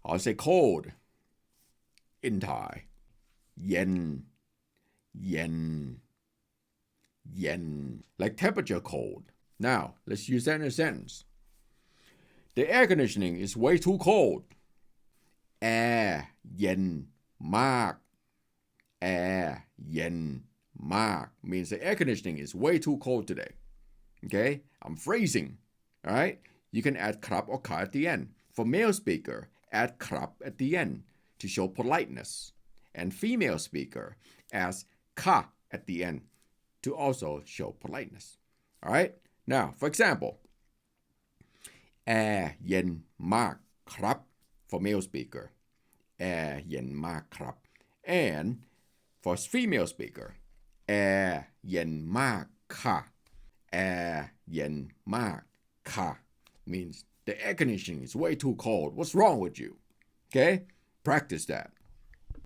I'll say cold in Thai. Yen, yen, yen. Like temperature cold. Now, let's use that in a sentence. The air conditioning is way too cold. Air เย็นมาก Air เย็นมาก means the air conditioning is way too cold today. Okay? I'm phrasing. Alright? You can add ครับ or ค่ะ at the end. For male speaker, add ครับ at the end to show politeness. And female speaker adds ค่ะ at the end to also show politeness. Alright? Now, for example, แอร์เย็นมากครับ for male speaker. แอร์เย็นมากครับ And for female speaker, แอร์เย็นมากค่ะ แอร์เย็นมากค่ะ means the air conditioning is way too cold. What's wrong with you? Okay? Practice that.